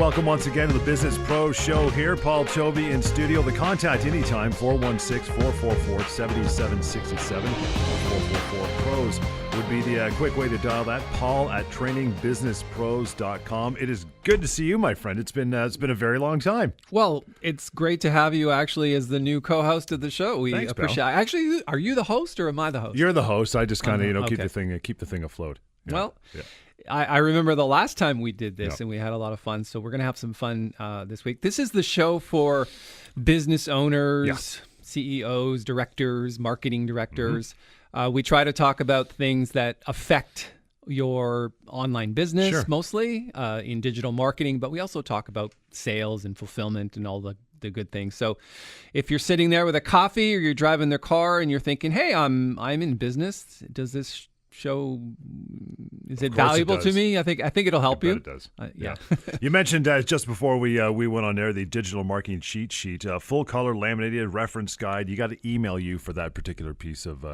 Welcome once again to the Business Pro Show here. Paul Tobey in studio. The contact anytime, 416-444-7767. 444-PROS would be the quick way to dial that. Paul at trainingbusinesspros.com. It is good to see you, my friend. It's been a very long time. Well, it's great to have you actually as the new co-host of the show. We Thanks, appreciate. pal. Actually, are you the host or am I the host? You're the host. I just kind of okay. keep the thing afloat. Yeah. Well, yeah. I remember the last time we did this, Yep. and we had a lot of fun. So we're going to have some fun this week. This is the show for business owners, CEOs, directors, marketing directors. We try to talk about things that affect your online business, mostly in digital marketing, but we also talk about sales and fulfillment and all the good things. So if you're sitting there with a coffee or you're driving their car and you're thinking, hey, I'm in business, does this show, is it valuable to me? I think it'll help you. It does. Yeah. You mentioned just before we went on air the digital marketing cheat sheet, full color laminated reference guide. You got to email you for that particular piece of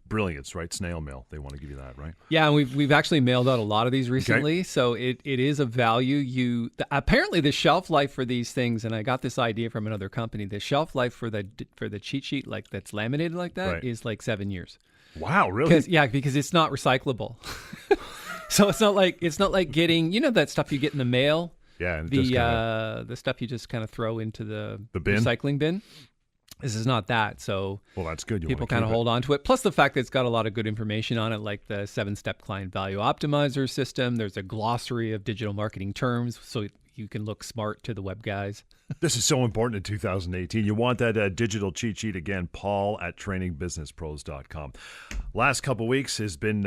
brilliance, right? Snail mail. They want to give you that, right? Yeah, and we've actually mailed out a lot of these recently, so it is of value. Apparently the shelf life for these things, and I got this idea from another company. The shelf life for the cheat sheet, like that's laminated like that, is like 7 years. Wow, really? Because it's not recyclable. So it's not like getting, that stuff you get in the mail. Yeah, and the stuff you just kind of throw into the bin? recycling bin. This is not that. So well, that's good. People kind of hold on to it. Plus the fact that it's got a lot of good information on it, like the 7-step client value optimizer system. There's a glossary of digital marketing terms, so you can look smart to the web guys. This is so important in 2018. You want that digital cheat sheet again, Paul at trainingbusinesspros.com. Last couple weeks has been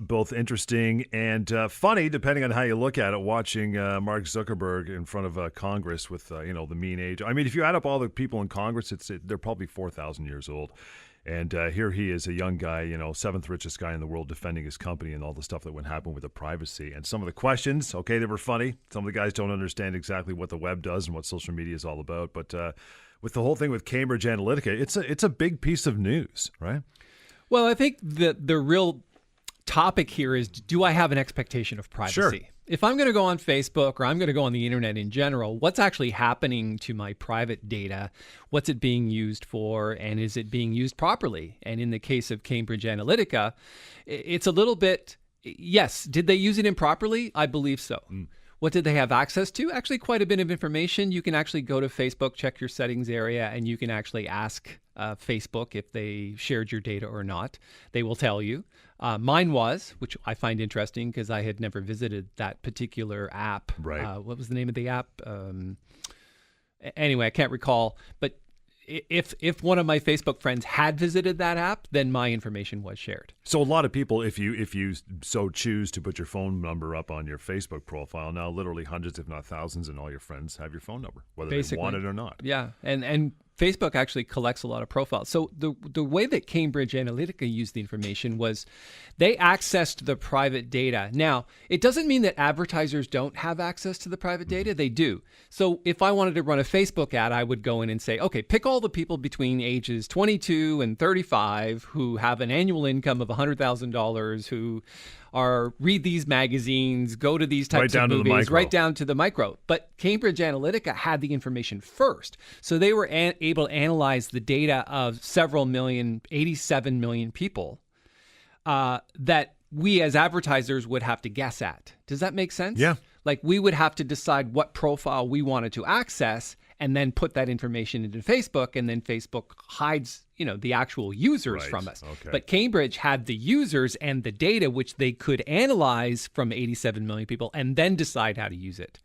both interesting and funny, depending on how you look at it, watching Mark Zuckerberg in front of Congress with, the mean age. I mean, if you add up all the people in Congress, they're probably 4,000 years old. And here he is, a young guy, seventh richest guy in the world, defending his company and all the stuff that would happen with the privacy. And some of the questions, they were funny. Some of the guys don't understand exactly what the web does and what social media is all about. But with the whole thing with Cambridge Analytica, it's a big piece of news, right? Well, I think the real topic here is, do I have an expectation of privacy? Sure. If I'm going to go on Facebook or I'm going to go on the internet in general, what's actually happening to my private data? What's it being used for? And is it being used properly? And in the case of Cambridge Analytica, it's a little bit, yes, did they use it improperly? I believe so. What did they have access to? Actually, quite a bit of information. You can actually go to Facebook, check your settings area, and you can actually ask Facebook if they shared your data or not. They will tell you. Mine was, which I find interesting because I had never visited that particular app. Right. What was the name of the app? Anyway, I can't recall. But if one of my Facebook friends had visited that app, then my information was shared. So a lot of people, if you so choose to put your phone number up on your Facebook profile, now literally hundreds, if not thousands, and all your friends have your phone number, whether they want it or not. Yeah, and Facebook actually collects a lot of profiles. So the way that Cambridge Analytica used the information was they accessed the private data. Now, it doesn't mean that advertisers don't have access to the private data. They do. So if I wanted to run a Facebook ad, I would go in and say, okay, pick all the people between ages 22 and 35 who have an annual income of $100,000, who read these magazines, go to these types of movies, right down to the micro. But Cambridge Analytica had the information first. So they were able to analyze the data of several million, 87 million people that we as advertisers would have to guess at. Does that make sense? Yeah. Like we would have to decide what profile we wanted to access and then put that information into Facebook, and then Facebook hides, the actual users from us. Okay. But Cambridge had the users and the data, which they could analyze from 87 million people and then decide how to use it.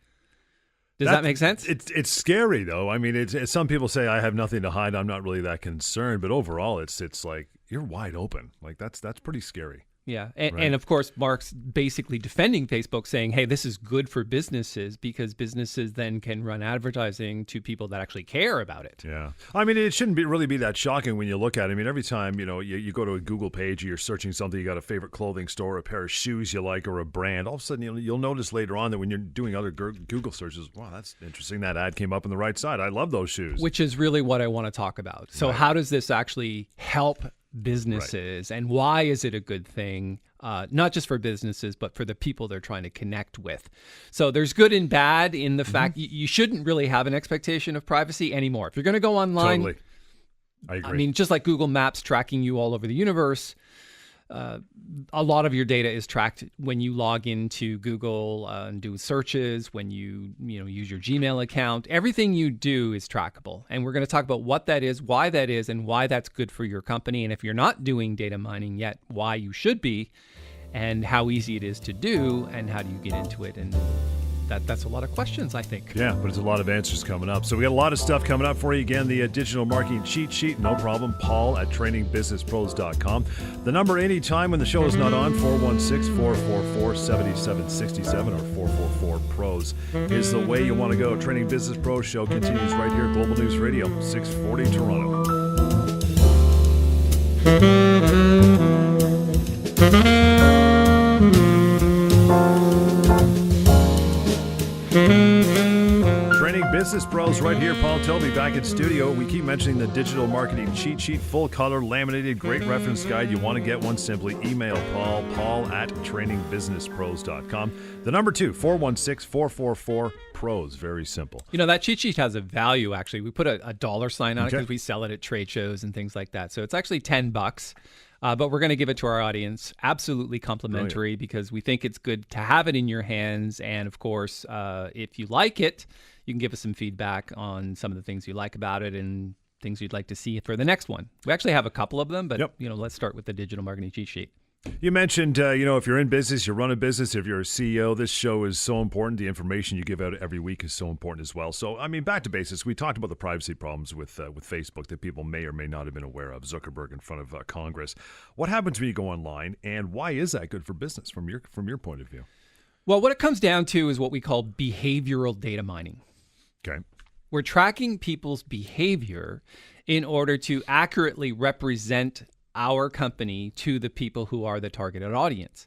Does that make sense? It's scary, though. I mean, it's some people say I have nothing to hide. I'm not really that concerned. But overall, it's like you're wide open. Like that's pretty scary. Yeah. And of course, Mark's basically defending Facebook, saying, hey, this is good for businesses because businesses then can run advertising to people that actually care about it. Yeah. I mean, it shouldn't really be that shocking when you look at it. I mean, every time, you go to a Google page, or you're searching something, you got a favorite clothing store, a pair of shoes you like, or a brand, all of a sudden you'll notice later on that when you're doing other Google searches, wow, that's interesting. That ad came up on the right side. I love those shoes. Which is really what I want to talk about. So how does this actually help businesses, and why is it a good thing? not just for businesses, but for the people they're trying to connect with. So there's good and bad in the fact you shouldn't really have an expectation of privacy anymore. If you're going to go online, Totally. I agree. I mean, just like Google Maps tracking you all over the universe, a lot of your data is tracked when you log into Google and do searches, when you use your Gmail account. Everything you do is trackable. And we're going to talk about what that is, and why that's good for your company. And if you're not doing data mining yet, why you should be, and how easy it is to do, and how do you get into it. And that's a lot of questions, I think. Yeah, but it's a lot of answers coming up. So we got a lot of stuff coming up for you. Again, the digital marketing cheat sheet, no problem. Paul at trainingbusinesspros.com. The number anytime when the show is not on, 416-444-7767 or 444-PROS is the way you want to go. Training Business Pros show continues right here, Global News Radio, 640 Toronto. Training Business Pros right here. Paul Tobey back in studio. We keep mentioning the digital marketing cheat sheet, full color, laminated, great reference guide. You want to get one, simply email Paul at trainingbusinesspros.com. The number 416-444-PROS. Very simple. That cheat sheet has a value, actually. We put a dollar sign on it Okay. because we sell it at trade shows and things like that. So it's actually $10. But we're going to give it to our audience absolutely complimentary because we think it's good to have it in your hands. And of course, if you like it, you can give us some feedback on some of the things you like about it and things you'd like to see for the next one. We actually have a couple of them, but let's start with the digital marketing cheat sheet. You mentioned, if you're in business, you run a business, if you're a CEO, this show is so important. The information you give out every week is so important as well. So, I mean, back to basics. We talked about the privacy problems with Facebook that people may or may not have been aware of, Zuckerberg in front of Congress. What happens when you go online, and why is that good for business from your point of view? Well, what it comes down to is what we call behavioral data mining. Okay. We're tracking people's behavior in order to accurately represent our company to the people who are the targeted audience.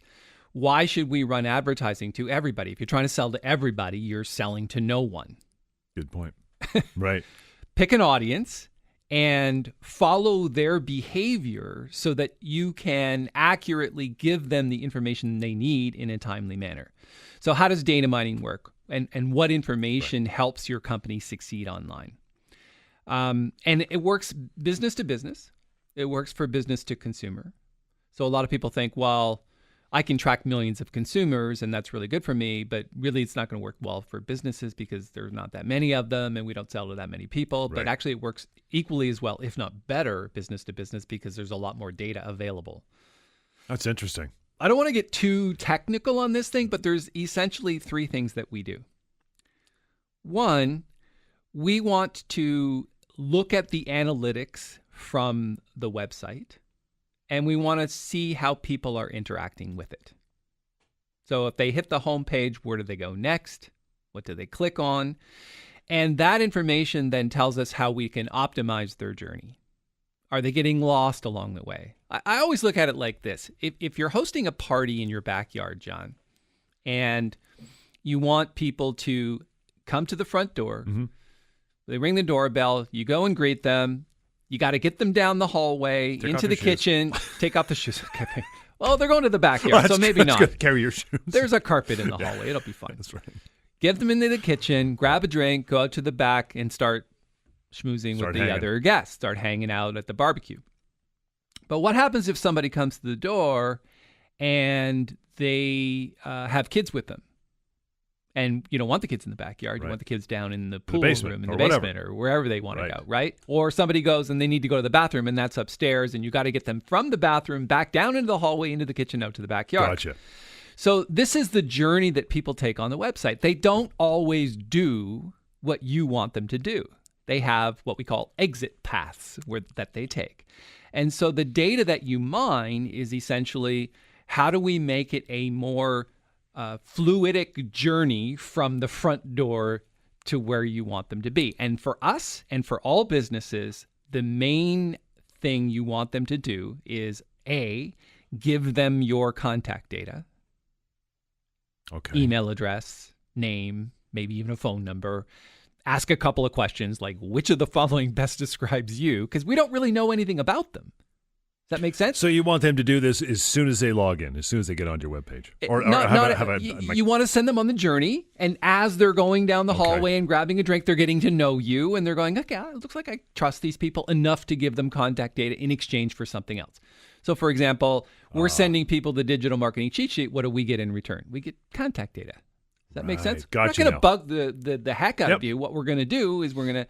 Why should we run advertising to everybody? If you're trying to sell to everybody, you're selling to no one. Good point. Right. Pick an audience and follow their behavior so that you can accurately give them the information they need in a timely manner. So how does data mining work? And what information helps your company succeed online? And it works business to business. It works for business to consumer. So a lot of people think, well, I can track millions of consumers and that's really good for me, but really it's not going to work well for businesses because there's not that many of them and we don't sell to that many people. Right. But actually it works equally as well, if not better, business to business because there's a lot more data available. That's interesting. I don't want to get too technical on this thing, but there's essentially three things that we do. One, we want to look at the analytics from the website, and we want to see how people are interacting with it. So if they hit the home page, where do they go next? What do they click on? And that information then tells us how we can optimize their journey. Are they getting lost along the way? I always look at it like this. If you're hosting a party in your backyard, John, and you want people to come to the front door, they ring the doorbell, you go and greet them, you got to get them down the hallway, into the kitchen, take off the shoes. Okay. Well, they're going to the backyard, so maybe not. Good. Carry your shoes. There's a carpet in the hallway. It'll be fine. That's right. Get them into the kitchen, grab a drink, go out to the back, and start schmoozing with the other guests. Start hanging out at the barbecue. But what happens if somebody comes to the door and they have kids with them? And you don't want the kids in the backyard. You want the kids down in the pool room, in the basement, or wherever they want to go, right? Or somebody goes and they need to go to the bathroom, and that's upstairs, and you got to get them from the bathroom back down into the hallway, into the kitchen, out to the backyard. Gotcha. So this is the journey that people take on the website. They don't always do what you want them to do. They have what we call exit paths that they take. And so the data that you mine is essentially, how do we make it a more fluidic journey from the front door to where you want them to be? And for us and for all businesses, the main thing you want them to do is A, give them your contact data. Okay. Email address, name, maybe even a phone number. Ask a couple of questions like, which of the following best describes you? Because we don't really know anything about them. Does that make sense? So you want them to do this as soon as they log in, as soon as they get onto your webpage? You want to send them on the journey, and as they're going down the hallway and grabbing a drink, they're getting to know you, and they're going, okay, it looks like I trust these people enough to give them contact data in exchange for something else. So, for example, we're sending people the digital marketing cheat sheet. What do we get in return? We get contact data. Does that make sense? Gotcha. We're not going to bug the heck out of you. What we're going to do is we're going to,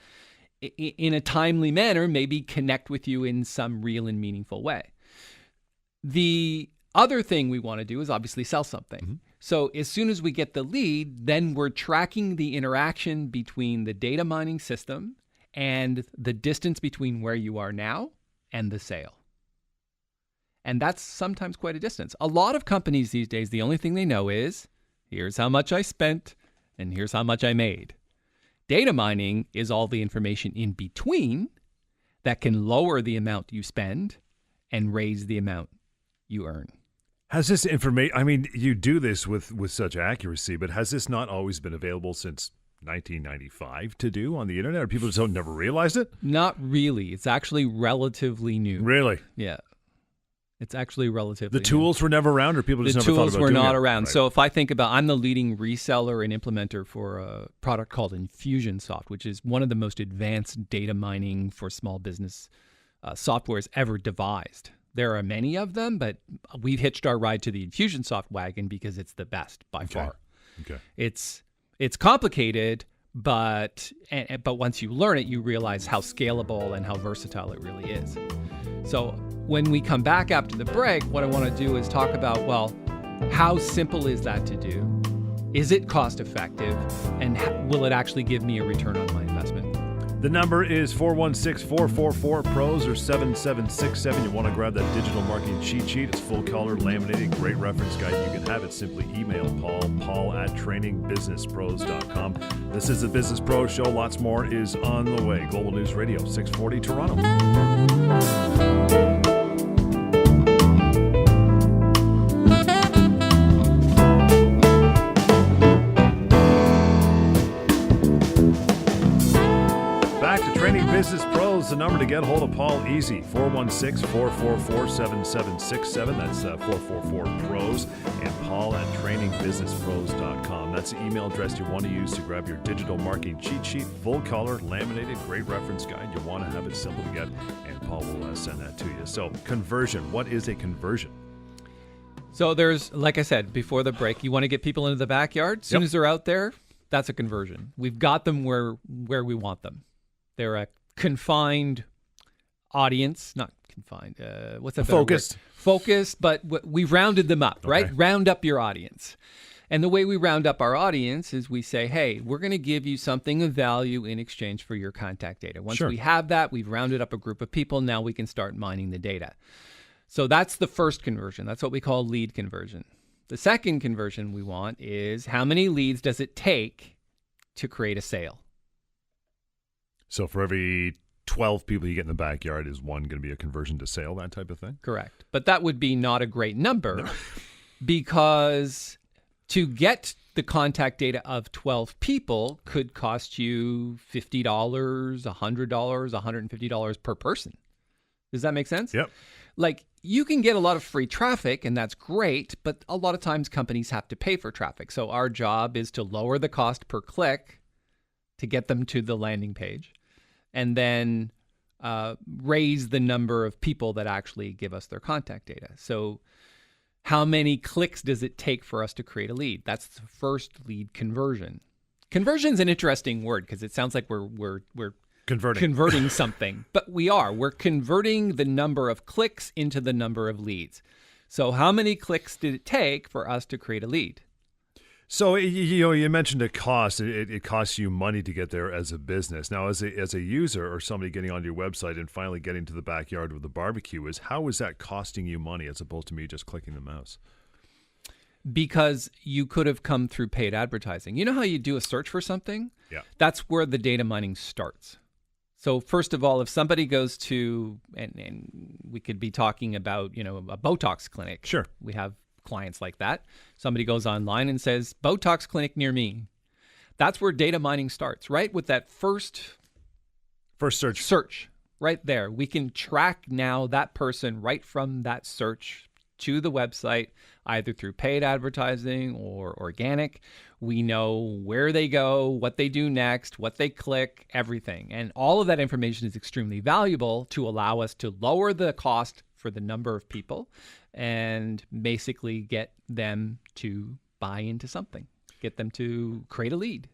in a timely manner, maybe connect with you in some real and meaningful way. The other thing we want to do is obviously sell something. Mm-hmm. So as soon as we get the lead, then we're tracking the interaction between the data mining system and the distance between where you are now and the sale. And that's sometimes quite a distance. A lot of companies these days, the only thing they know is, here's how much I spent and here's how much I made. Data mining is all the information in between that can lower the amount you spend and raise the amount you earn. Has this information, I mean, you do this with such accuracy, but has this not always been available since 1995 to do on the internet? Or people just don't never realized it? Not really. It's actually relatively new. Really? Yeah. It's actually relatively The tools were never around, or people just never thought about doing it? The tools were not around. Right. So if I think about, I'm the leading reseller and implementer for a product called Infusionsoft, which is one of the most advanced data mining for small business softwares ever devised. There are many of them, but we've hitched our ride to the Infusionsoft wagon because it's the best by far. Okay. It's complicated, but once you learn it, you realize how scalable and how versatile it really is. So when we come back after the break, what I want to do is talk about, well, how simple is that to do? Is it cost effective? And will it actually give me a return on my investment? The number is 416-444-PROS or 7767. You want to grab that digital marketing cheat sheet. It's full color, laminated, great reference guide. You can have it. Simply email Paul at trainingbusinesspros.com. This is the Business Pro Show. Lots more is on the way. Global News Radio, 640 Toronto. Business Pros, the number to get hold of Paul, easy, 416-444-7767. That's 444-PROS, and Paul at trainingbusinesspros.com. That's the email address you want to use to grab your digital marketing cheat sheet, full color, laminated, great reference guide. You want to have it simple to get, and Paul will send that to you. So, conversion. What is a conversion? So there's, like I said, before the break, you want to get people into the backyard. As soon as they're out there, that's a conversion. We've got them where we want them. They're a confined audience, not confined. What's that? Focused. Focused, but we've rounded them up, right? Round up your audience. And the way we round up our audience is we say, hey, we're going to give you something of value in exchange for your contact data. Once we have that, we've rounded up a group of people. Now we can start mining the data. So that's the first conversion. That's what we call lead conversion. The second conversion we want is how many leads does it take to create a sale? So for every 12 people you get in the backyard, is one going to be a conversion to sale, that type of thing? Correct. But that would be not a great number because to get the contact data of 12 people could cost you $50, $100, $150 per person. Does that make sense? Yep. Like, you can get a lot of free traffic, and that's great, but a lot of times companies have to pay for traffic. So our job is to lower the cost per click to get them to the landing page, and then raise the number of people that actually give us their contact data. So how many clicks does it take for us to create a lead? That's the first lead conversion. Conversion is an interesting word because it sounds like we're converting something, but we're converting the number of clicks into the number of leads. So how many clicks did it take for us to create a lead? So, you mentioned a cost. It costs you money to get there as a business. Now, as a user or somebody getting onto your website and finally getting to the backyard with the barbecue, how is that costing you money as opposed to me just clicking the mouse? Because you could have come through paid advertising. You know how you do a search for something? Yeah. That's where the data mining starts. So first of all, if somebody goes to, and we could be talking about, a Botox clinic. Sure. We have clients like that. Somebody goes online and says, Botox clinic near me. That's where data mining starts, right? With that first search. right there. We can track now that person right from that search to the website, either through paid advertising or organic. We know where they go, what they do next, what they click, everything. And all of that information is extremely valuable to allow us to lower the cost for the number of people and basically get them to buy into something, get them to create a lead.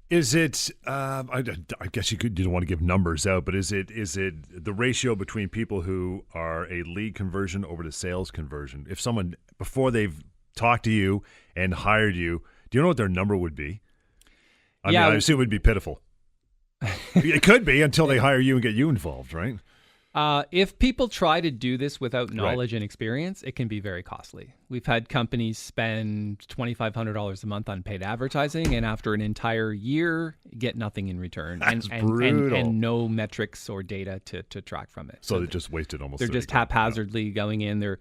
Is it? I guess you don't want to give numbers out, but is it the ratio between people who are a lead conversion over to sales conversion? If someone before they've talked to you and hired you, do you know what their number would be? I mean, I assume it would be pitiful. It could be until they hire you and get you involved, right? If people try to do this without knowledge and experience, it can be very costly. We've had companies spend $2,500 a month on paid advertising, and after an entire year, get nothing in return. That's brutal. And no metrics or data to track from it. So they just wasted almost. They're just haphazardly going in.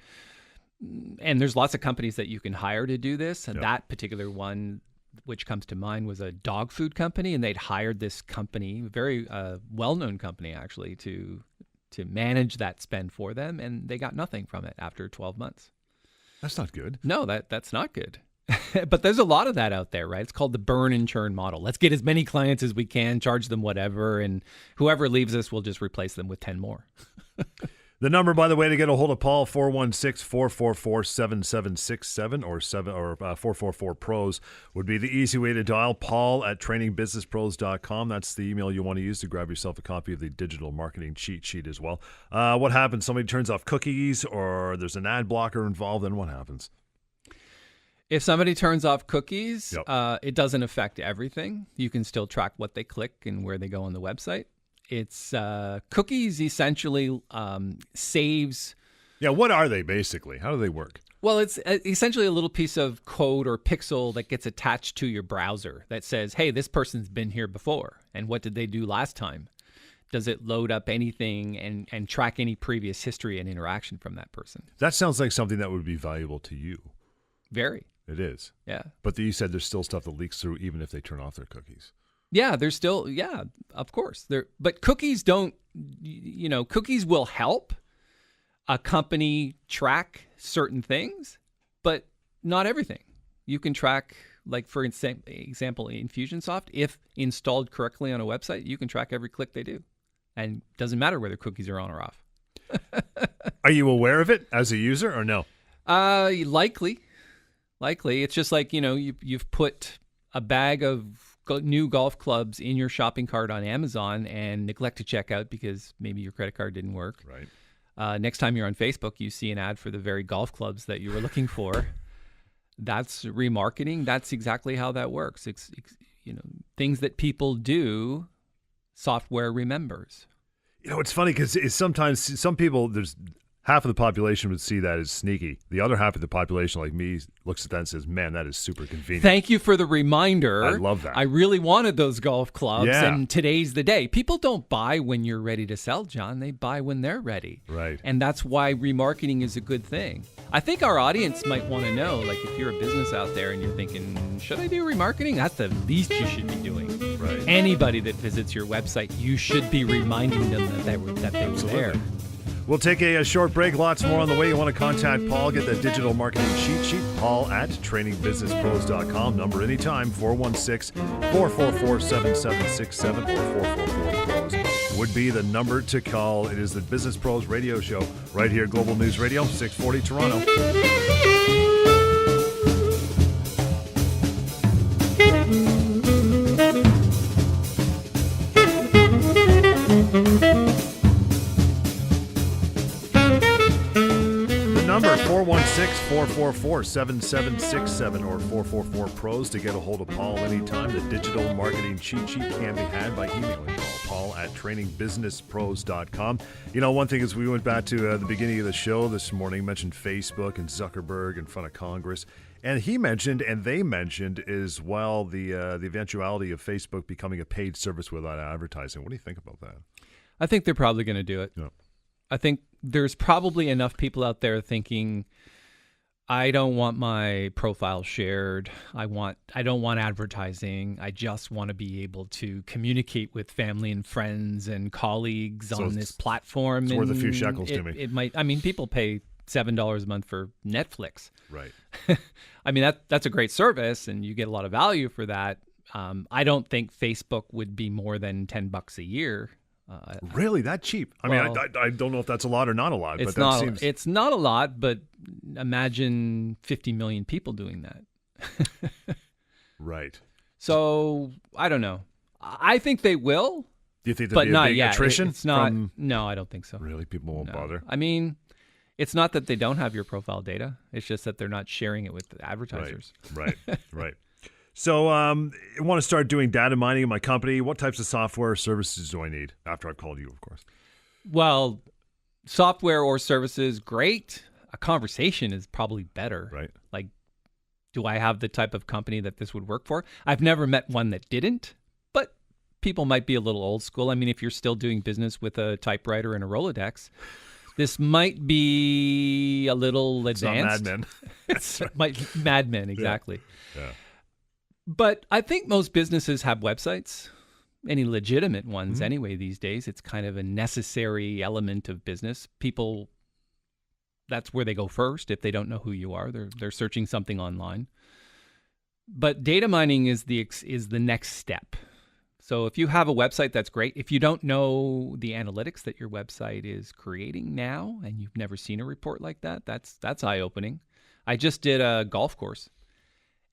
And there's lots of companies that you can hire to do this. And that particular one, which comes to mind, was a dog food company, and they'd hired this company, very well-known company actually, to manage that spend for them, and they got nothing from it after 12 months. That's not good. No, that's not good. But there's a lot of that out there, right? It's called the burn and churn model. Let's get as many clients as we can, charge them whatever, and whoever leaves us, we'll just replace them with 10 more. The number, by the way, to get a hold of Paul, 416-444-7767 or 444-PROS would be the easy way to dial. Paul at trainingbusinesspros.com. That's the email you want to use to grab yourself a copy of the digital marketing cheat sheet as well. What happens? Somebody turns off cookies or there's an ad blocker involved, then what happens? If somebody turns off cookies, it doesn't affect everything. You can still track what they click and where they go on the website. It's cookies essentially saves. Yeah, what are they basically? How do they work? Well, it's essentially a little piece of code or pixel that gets attached to your browser that says, hey, this person's been here before. And what did they do last time? Does it load up anything and track any previous history and interaction from that person? That sounds like something that would be valuable to you. Very. It is. Yeah. But you said there's still stuff that leaks through even if they turn off their cookies. Yeah, there's still, of course. But cookies don't, cookies will help a company track certain things, but not everything. You can track, like for example, Infusionsoft, if installed correctly on a website, you can track every click they do. And it doesn't matter whether cookies are on or off. Are you aware of it as a user or no? Likely. It's just like, you've put a bag of new golf clubs in your shopping cart on Amazon and neglect to check out because maybe your credit card didn't work. Right. Next time you're on Facebook, you see an ad for the very golf clubs that you were looking for. That's remarketing. That's exactly how that works. It's things that people do, software remembers. It's funny because sometimes some people, there's half of the population would see that as sneaky. The other half of the population, like me, looks at that and says, man, that is super convenient. Thank you for the reminder. I love that. I really wanted those golf clubs, and today's the day. People don't buy when you're ready to sell, John. They buy when they're ready. Right. And that's why remarketing is a good thing. I think our audience might want to know, like if you're a business out there and you're thinking, should I do remarketing? That's the least you should be doing. Right. Anybody that visits your website, you should be reminding them that they were there. We'll take a short break. Lots more on the way. You want to contact Paul, get that digital marketing cheat sheet. Paul at trainingbusinesspros.com. Number anytime, 416-444-7767 or 444-PROS would be the number to call. It is the Business Pros Radio Show right here, Global News Radio, 640 Toronto. Number 416-444-7767 or 444-PROS to get a hold of Paul anytime. The digital marketing cheat sheet can be had by emailing Paul at trainingbusinesspros.com. One thing is we went back to the beginning of the show this morning, mentioned Facebook and Zuckerberg in front of Congress. And he mentioned, and they mentioned as well, the eventuality of Facebook becoming a paid service without advertising. What do you think about that? I think they're probably going to do it. Yeah. I think there's probably enough people out there thinking I don't want my profile shared. I don't want advertising. I just want to be able to communicate with family and friends and colleagues on this platform. It's worth a few shekels to me. It might. I mean, people pay $7 a month for Netflix. Right. I mean, that's a great service, and you get a lot of value for that. I don't think Facebook would be more than $10 a year. Really, that cheap? I mean, I don't know if that's a lot or not a lot, but that seems... It's not a lot, but imagine 50 million people doing that. Right. So, I don't know. I think they will. Do you think there'll be a big attrition? It's not. No, I don't think so. Really? People won't bother? I mean, it's not that they don't have your profile data. It's just that they're not sharing it with advertisers. Right. So I want to start doing data mining in my company. What types of software or services do I need? After I've called you, of course. Well, software or services, great. A conversation is probably better. Right. Like, do I have the type of company that this would work for? I've never met one that didn't, but people might be a little old school. I mean, if you're still doing business with a typewriter and a Rolodex, this might be a little advanced. It's not Mad Men. It's Mad Men, exactly. Yeah. But I think most businesses have websites, any legitimate ones anyway these days. It's kind of a necessary element of business. People, that's where they go first if they don't know who you are. They're searching something online. But data mining is the next step. So if you have a website, that's great. If you don't know the analytics that your website is creating now and you've never seen a report like that, that's eye-opening. I just did a golf course.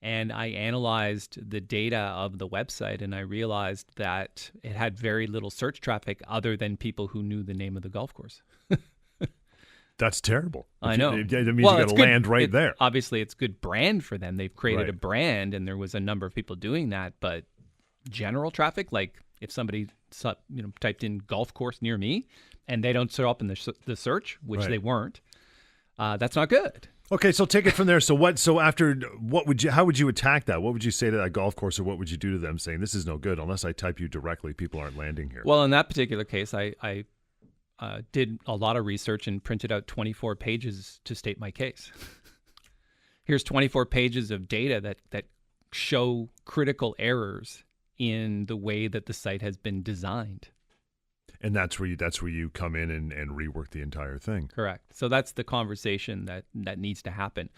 And I analyzed the data of the website, and I realized that it had very little search traffic other than people who knew the name of the golf course. That's terrible. I know. That means you got to land right there. Obviously, it's good brand for them. They've created a brand, and there was a number of people doing that. But general traffic, like if somebody typed in golf course near me, and they don't show up in the search, which they weren't, that's not good. Okay, so take it from there. So how would you attack that? What would you say to that golf course, or what would you do to them saying this is no good unless I type you directly? People aren't landing here. Well, in that particular case, I did a lot of research and printed out 24 pages to state my case. Here's 24 pages of data that show critical errors in the way that the site has been designed. And that's where you come in and rework the entire thing. Correct. So that's the conversation that needs to happen.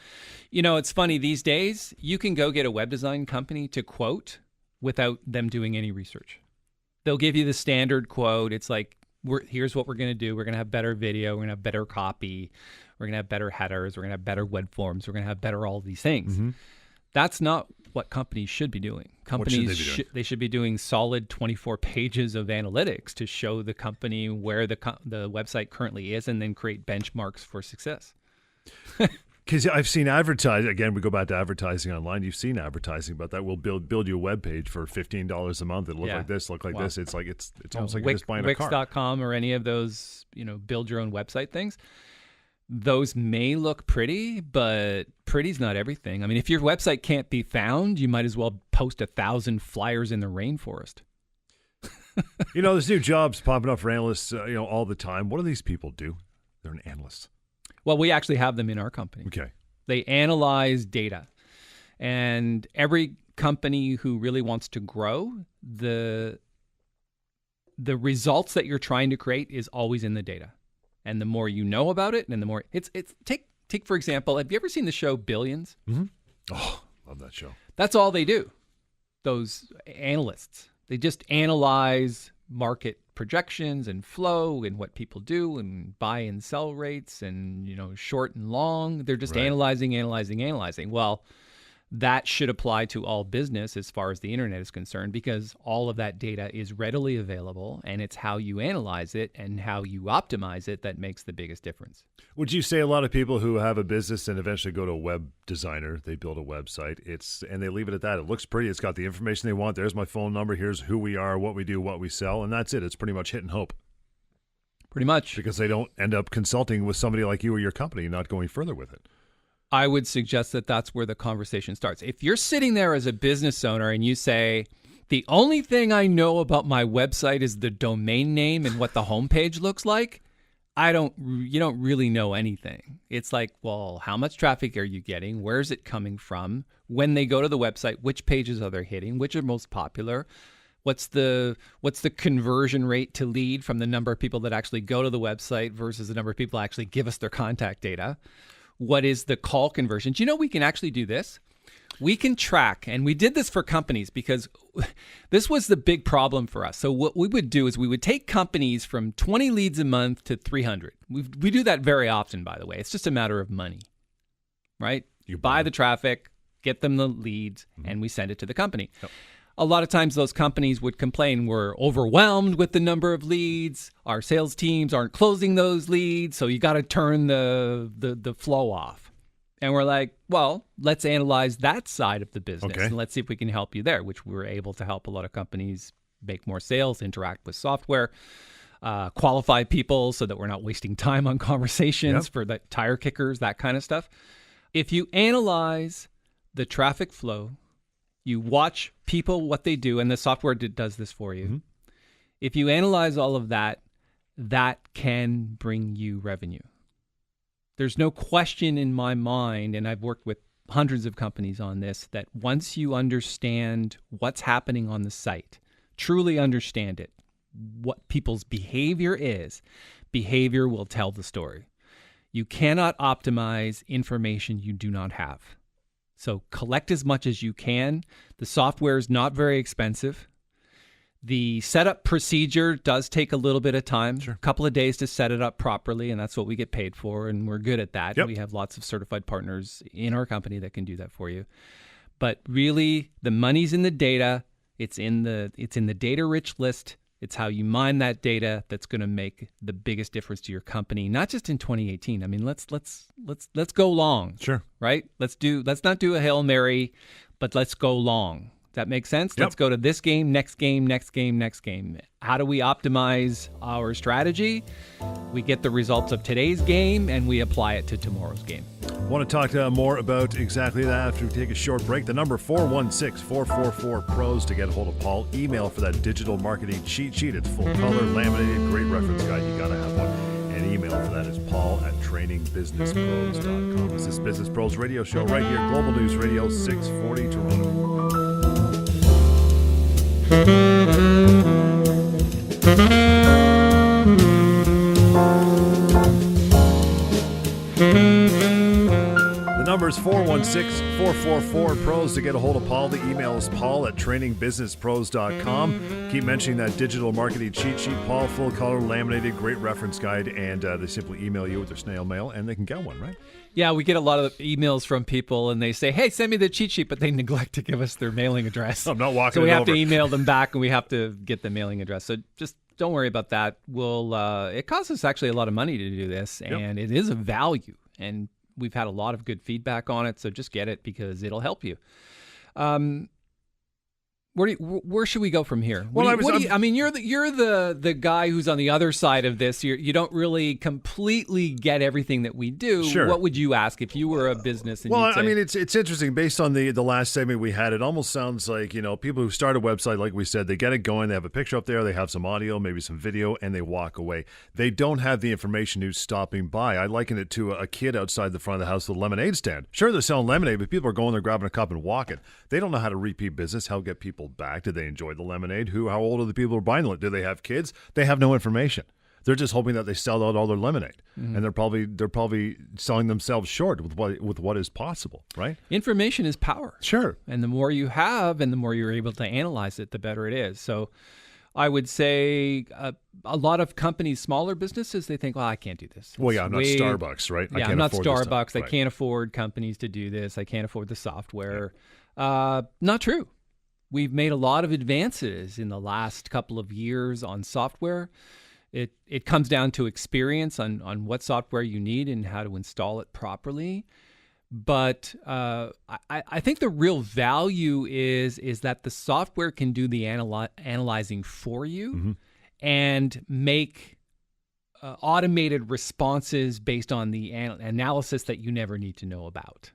You know, it's funny these days, you can go get a web design company to quote without them doing any research. They'll give you the standard quote. It's like, here's what we're going to do. We're going to have better video. We're going to have better copy. We're going to have better headers. We're going to have better web forms. We're going to have better all these things. Mm-hmm. That's not what companies should be doing. Companies they should be doing solid 24 pages of analytics to show the company where the website currently is, and then create benchmarks for success. Because I've seen advertising. Again, we go back to advertising online. You've seen advertising about that. We'll build you a web page for $15 a month. It'll look like this, look like this. It's like it's almost like you're just buying a car. Wix.com or any of those, build your own website things. Those may look pretty, but pretty's not everything. I mean, if your website can't be found, you might as well post 1,000 flyers in the rainforest. There's new jobs popping up for analysts, all the time. What do these people do? They're an analyst. Well, we actually have them in our company. Okay. They analyze data. And every company who really wants to grow, the results that you're trying to create is always in the data. And the more you know about it, and the more it's take for example, have you ever seen the show Billions? Mm-hmm. Oh, love that show. That's all they do. Those analysts, they just analyze market projections and flow and what people do and buy and sell rates and short and long. They're just analyzing. Well, that should apply to all business as far as the internet is concerned, because all of that data is readily available, and it's how you analyze it and how you optimize it that makes the biggest difference. Would you say a lot of people who have a business and eventually go to a web designer, they build a website, and they leave it at that? It looks pretty. It's got the information they want. There's my phone number. Here's who we are, what we do, what we sell, and that's it. It's pretty much hit and hope. Pretty much. Because they don't end up consulting with somebody like you or your company and not going further with it. I would suggest that that's where the conversation starts. If you're sitting there as a business owner and you say, the only thing I know about my website is the domain name and what the homepage looks like, you don't really know anything. It's like, well, how much traffic are you getting? Where is it coming from? When they go to the website, which pages are they hitting? Which are most popular? What's the conversion rate to lead from the number of people that actually go to the website versus the number of people that actually give us their contact data? What is the call conversion? Do you know we can actually do this? We can track, and we did this for companies because this was the big problem for us. So what we would do is we would take companies from 20 leads a month to 300. We do that very often, by the way. It's just a matter of money, right? You buy the traffic, get them the leads, and we send it to the company. Yep. A lot of times those companies would complain we're overwhelmed with the number of leads. Our sales teams aren't closing those leads, so you got to turn the flow off. And we're like, well, let's analyze that side of the business and let's see if we can help you there, which we were able to help a lot of companies make more sales, interact with software, qualify people so that we're not wasting time on conversations for the tire kickers, that kind of stuff. If you analyze the traffic flow, you watch people, what they do, and the software does this for you. Mm-hmm. If you analyze all of that, that can bring you revenue. There's no question in my mind, and I've worked with hundreds of companies on this, that once you understand what's happening on the site, truly understand it, what people's behavior is, behavior will tell the story. You cannot optimize information you do not have. So collect as much as you can. The software is not very expensive. The setup procedure does take a little bit of time, a couple of days to set it up properly, and that's what we get paid for, and we're good at that. Yep. We have lots of certified partners in our company that can do that for you. But really, the money's in the data. It's in the data-rich list. It's how you mine that data that's going to make the biggest difference to your company, not just in 2018. I mean, let's go long. Sure. Right? Let's not do a Hail Mary, but let's go long. That makes sense? Yep. Let's go to this game, next game, next game, next game. How do we optimize our strategy? We get the results of today's game and we apply it to tomorrow's game. Want to talk more about exactly that after we take a short break. The number 416-444-PROS to get a hold of Paul. Email for that digital marketing cheat sheet. It's full color, laminated, great reference guide. You got to have one. And email for that is paul@trainingbusinesspros.com. This is Business Pros Radio Show right here, Global News Radio, 640 Toronto. The number is 416-444-PROS to get a hold of Paul. The email is paul@trainingbusinesspros.com. Keep mentioning that digital marketing cheat sheet, Paul, full color, laminated, great reference guide, and they simply email you with their snail mail, and they can get one, right? Yeah, we get a lot of emails from people, and they say, hey, send me the cheat sheet, but they neglect to give us their mailing address. I'm not walking So we it have over. to email them back, and we have to get the mailing address. So just don't worry about that. It costs us actually a lot of money to do this, and it is a value, and we've had a lot of good feedback on it, so just get it because it'll help you. Where should we go from here? You're the guy who's on the other side of this. You don't really completely get everything that we do. Sure. What would you ask if you were a business? And it's interesting. Based on the last segment we had, it almost sounds like, people who start a website, like we said, they get it going, they have a picture up there, they have some audio, maybe some video, and they walk away. They don't have the information who's stopping by. I liken it to a kid outside the front of the house with a lemonade stand. Sure, they're selling lemonade, but people are going there, grabbing a cup and walking. They don't know how to repeat business, how to get people back. Do they enjoy the lemonade? How old are the people who are buying it? Do they have kids? They have no information. They're just hoping that they sell out all their lemonade, and they're probably selling themselves short with what is possible, right? Information is power. Sure. And the more you have and the more you're able to analyze it, the better it is. So I would say a lot of companies, smaller businesses, they think, well, I can't do this. Well, yeah, I'm not Starbucks, right? Yeah, I'm not Starbucks. I can't afford companies to do this. I can't afford the software. Yeah. Not true. We've made a lot of advances in the last couple of years on software. It comes down to experience on what software you need and how to install it properly. But I think the real value is that the software can do the analyzing for you and make automated responses based on the analysis that you never need to know about.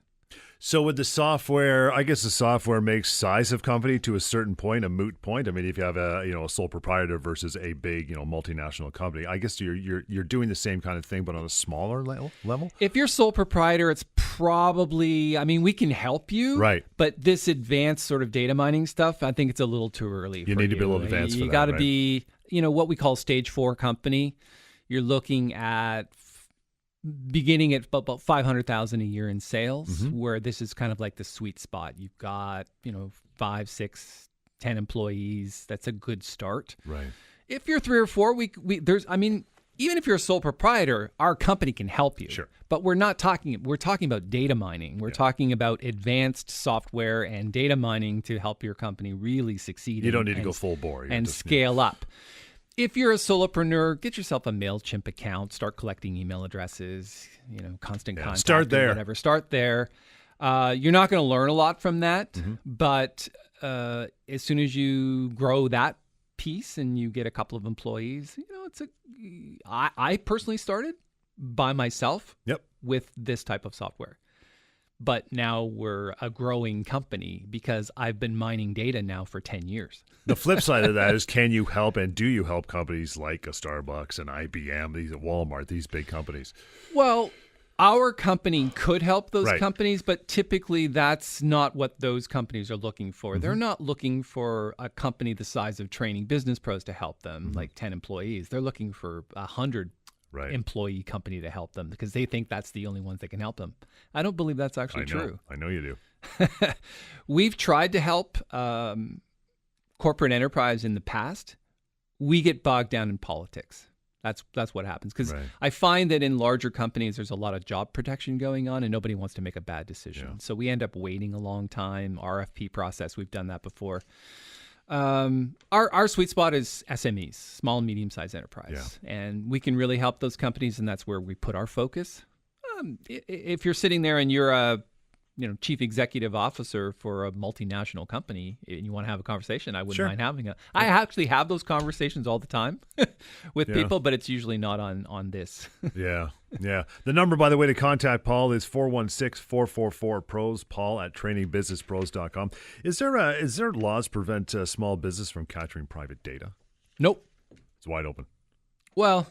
So with the software, I guess the software makes size of company to a certain point, a moot point. I mean, if you have a sole proprietor versus a big multinational company, I guess you're doing the same kind of thing, but on a smaller level. If you're sole proprietor, it's probably, I mean, we can help you, right? But this advanced sort of data mining stuff, I think it's a little too early. You need to be a little advanced. You got to be, what we call stage 4 company. You're looking at beginning at about 500,000 a year in sales, where this is kind of like the sweet spot. You've got 5, 6, 10 employees. That's a good start. Right. If you're 3 or 4, even if you're a sole proprietor, our company can help you. Sure. But we're talking about data mining. We're talking about advanced software and data mining to help your company really succeed. You don't need to go full bore and scale up. If you're a solopreneur, get yourself a MailChimp account, start collecting email addresses, constant contact. Start there. Whatever. Start there. You're not going to learn a lot from that, but as soon as you grow that piece and you get a couple of employees, I personally started by myself with this type of software. But now we're a growing company because I've been mining data now for 10 years. The flip side of that is, can you help and do you help companies like a Starbucks and IBM, these Walmart, these big companies? Well, our company could help those companies, but typically that's not what those companies are looking for. They're not looking for a company the size of Training Business Pros to help them, like 10 employees. They're looking for 100 employee company to help them because they think that's the only ones that can help them. I don't believe that's actually true. I know you do. We've tried to help corporate enterprise in the past. We get bogged down in politics. That's what happens because I find that in larger companies there's a lot of job protection going on and nobody wants to make a bad decision. Yeah. So we end up waiting a long time. RFP process, we've done that before. Our sweet spot is SMEs, small and medium-sized enterprise, and we can really help those companies, and that's where we put our focus. If you're sitting there and you're a chief executive officer for a multinational company and you want to have a conversation, I wouldn't mind having I actually have those conversations all the time with people, but it's usually not on this. Yeah. The number, by the way, to contact Paul is 416-444-PROS, Paul at trainingbusinesspros.com. Is there laws prevent small business from capturing private data? Nope. It's wide open. Well,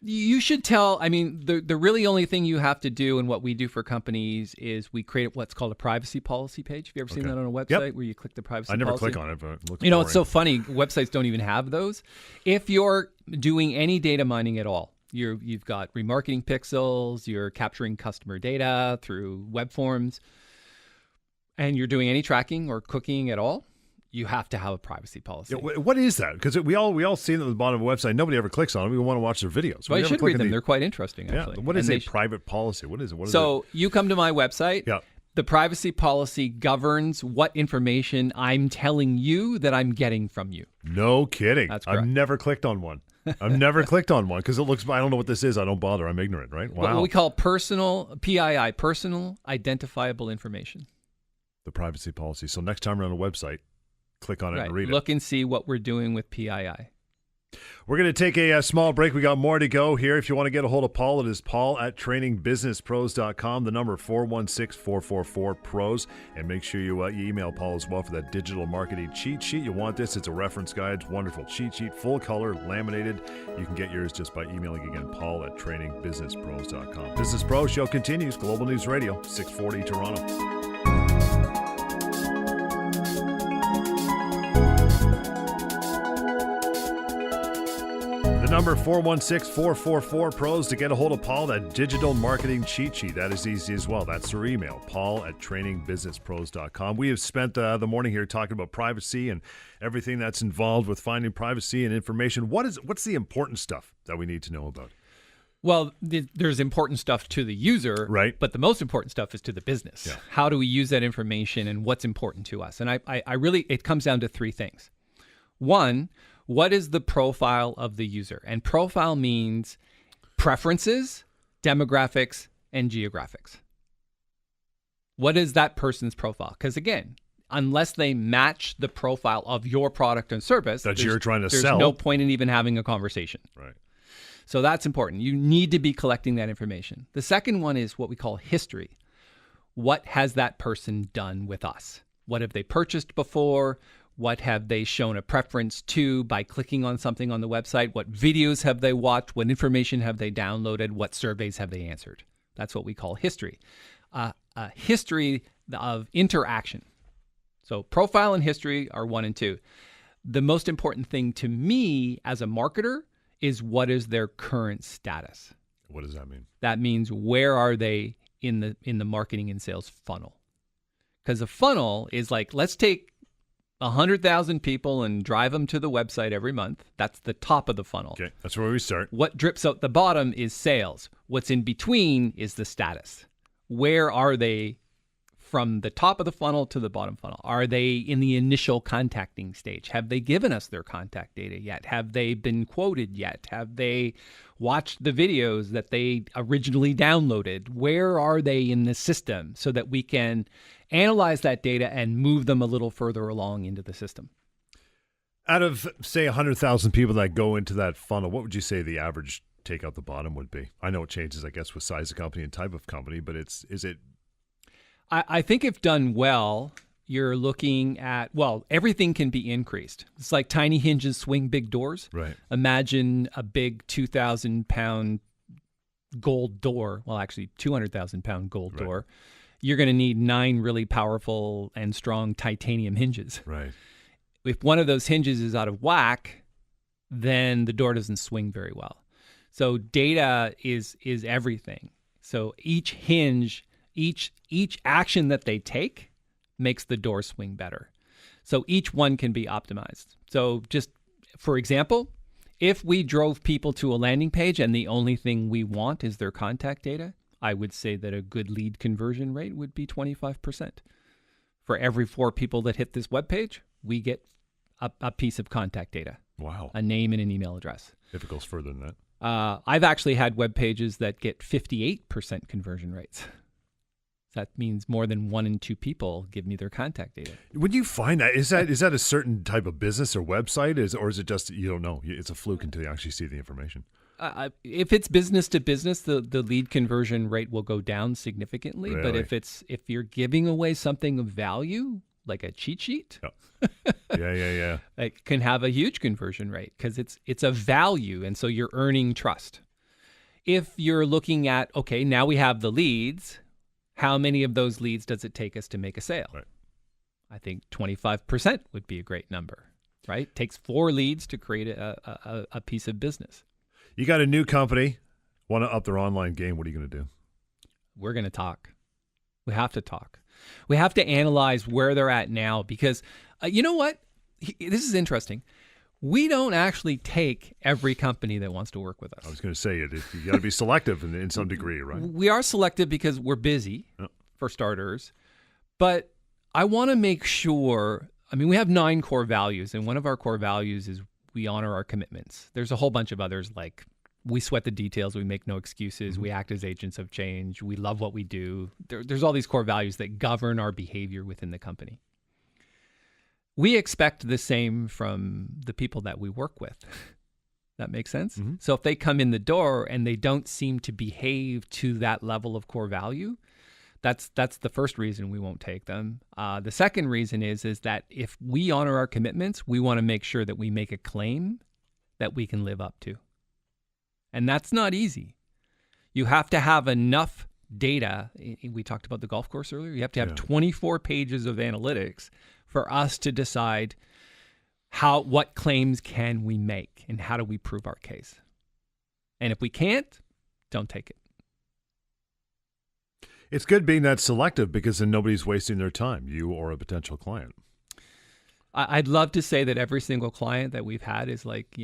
you should tell, the really only thing you have to do and what we do for companies is we create what's called a privacy policy page. Have you ever seen that on a website where you click the privacy policy? I never click on it, but it looks boring. It's so funny. Websites don't even have those. If you're doing any data mining at all, you've got remarketing pixels, you're capturing customer data through web forms, and you're doing any tracking or cooking at all, you have to have a privacy policy. Yeah, what is that? Because we all see them at the bottom of a website. Nobody ever clicks on them. We want to watch their videos. Well, you should read them. They're quite interesting, actually. Yeah. What is a private policy? What is it? So you come to my website. Yeah. The privacy policy governs what information I'm telling you that I'm getting from you. No kidding. That's correct. I've never clicked on one. Because it looks, I don't know what this is. I don't bother. I'm ignorant, right? Wow. What we call PII, personal identifiable information. The privacy policy. So next time we're on a website, click on it and read it. Look and see what we're doing with PII. We're going to take a small break. We got more to go here. If you want to get a hold of Paul, it is Paul at trainingbusinesspros.com. The number 416-444-PROS. And make sure you email Paul as well for that digital marketing cheat sheet. You want this. It's a reference guide. It's wonderful cheat sheet, full color, laminated. You can get yours just by emailing again, Paul at trainingbusinesspros.com. Business Pro Show continues. Global News Radio, 640 Toronto. Number 416-444-PROS to get a hold of Paul, that digital marketing cheat sheet. That is easy as well. That's their email, Paul at trainingbusinesspros.com. We have spent the morning here talking about privacy and everything that's involved with finding privacy and information. What's the important stuff that we need to know about? Well, there's important stuff to the user, right? But the most important stuff is to the business. Yeah. How do we use that information and what's important to us? And I really, it comes down to three things. One, what is the profile of the user? And profile means preferences, demographics, and geographics. What is that person's profile? Because again, unless they match the profile of your product and service that you're trying to sell, there's no point in even having a conversation. Right. So that's important. You need to be collecting that information. The second one is what we call history. what has that person done with us? What have they purchased before? What have they shown a preference to by clicking on something on the website? What videos have they watched? What information have they downloaded? What surveys have they answered? That's what we call history. A history of interaction. So profile and history are 1 and 2. The most important thing to me as a marketer is what is their current status. What does that mean? That means where are they in the marketing and sales funnel? Because a funnel is like, let's take 100,000 people and drive them to the website every month. That's the top of the funnel. Okay, that's where we start. What drips out the bottom is sales. What's in between is the status. Where are they from the top of the funnel to the bottom funnel? Are they in the initial contacting stage? Have they given us their contact data yet? Have they been quoted yet? Have they watched the videos that they originally downloaded? Where are they in the system so that we can analyze that data and move them a little further along into the system? Out of, say, 100,000 people that go into that funnel, what would you say the average take out the bottom would be? I know it changes, I guess, with size of company and type of company, but is it? I think if done well, you're looking at, well, everything can be increased. It's like tiny hinges swing big doors. Right. Imagine a big 2,000-pound gold door. Well, actually, 200,000-pound gold door. You're going to need 9 really powerful and strong titanium hinges. Right. If one of those hinges is out of whack, then the door doesn't swing very well. So data is everything. So each hinge, each action that they take makes the door swing better. So each one can be optimized. So just for example, if we drove people to a landing page and the only thing we want is their contact data, I would say that a good lead conversion rate would be 25%. For every 4 people that hit this webpage, we get a piece of contact data. Wow. A name and an email address. If it goes further than that. I've actually had web pages that get 58% conversion rates. That means more than 1 in 2 people give me their contact data. Would you find that? Is that a certain type of business or website? Or is it just, you don't know? It's a fluke until you actually see the information. If it's business to business, the lead conversion rate will go down significantly. Really? But if you're giving away something of value, like a cheat sheet, Yeah. it can have a huge conversion rate because it's a value, and so you're earning trust. If you're looking at, okay, now we have the leads, how many of those leads does it take us to make a sale? Right. I think 25% would be a great number, right? It takes 4 leads to create a piece of business. You got a new company, want to up their online game. What are you going to do? We're going to talk. We have to talk. We have to analyze where they're at now because you know what? This is interesting. We don't actually take every company that wants to work with us. I was going to say, you got to be selective in some degree, right? We are selective because we're busy, for starters. But I want to make sure, we have 9 core values, and one of our core values is we honor our commitments. There's a whole bunch of others, like we sweat the details, we make no excuses, we act as agents of change, we love what we do. There's all these core values that govern our behavior within the company. We expect the same from the people that we work with. That makes sense? Mm-hmm. So if they come in the door and they don't seem to behave to that level of core value, that's the first reason we won't take them. The second reason is that if we honor our commitments, we want to make sure that we make a claim that we can live up to. And that's not easy. You have to have enough data. We talked about the golf course earlier. You have to have 24 pages of analytics for us to decide what claims can we make and how do we prove our case. And if we can't, don't take it. It's good being that selective because then nobody's wasting their time, you or a potential client. I'd love to say that every single client that we've had is like,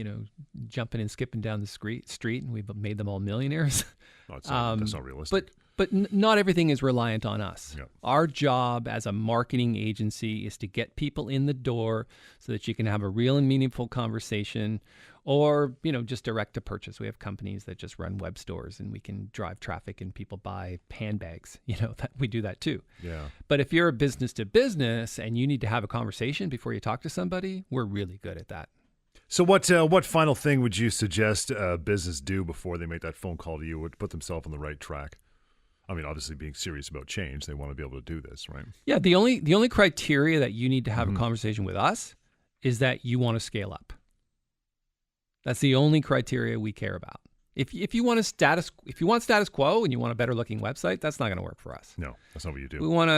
jumping and skipping down the street and we've made them all millionaires. No, that's not realistic. But not everything is reliant on us. Yep. Our job as a marketing agency is to get people in the door so that you can have a real and meaningful conversation or, just direct to purchase. We have companies that just run web stores and we can drive traffic and people buy handbags. We do that too. Yeah. But if you're a business to business and you need to have a conversation before you talk to somebody, we're really good at that. So what final thing would you suggest a business do before they make that phone call to you to put themselves on the right track? I mean, obviously being serious about change, they want to be able to do this, right? Yeah, the only criteria that you need to have a conversation with us is that you want to scale up. That's the only criteria we care about. If you want status quo and you want a better looking website, that's not going to work for us. No, that's not what you do. We want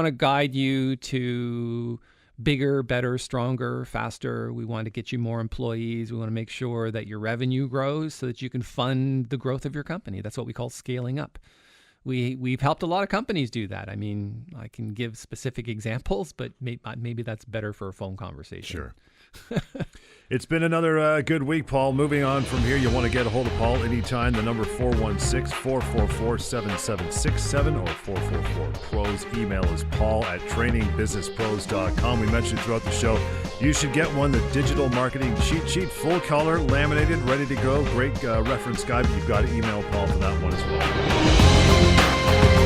to guide you to bigger, better, stronger, faster. We want to get you more employees. We want to make sure that your revenue grows so that you can fund the growth of your company. That's what we call scaling up. We've helped a lot of companies do that. I mean, I can give specific examples, but maybe that's better for a phone conversation. Sure. It's been another good week, Paul. Moving on from here, you want to get a hold of Paul anytime. The number 416-444-7767 or 444-PROS. Email is paul@trainingbusinesspros.com. We mentioned throughout the show, you should get one, the digital marketing cheat sheet, full color, laminated, ready to go. Great reference guide, but you've got to email Paul for that one as well.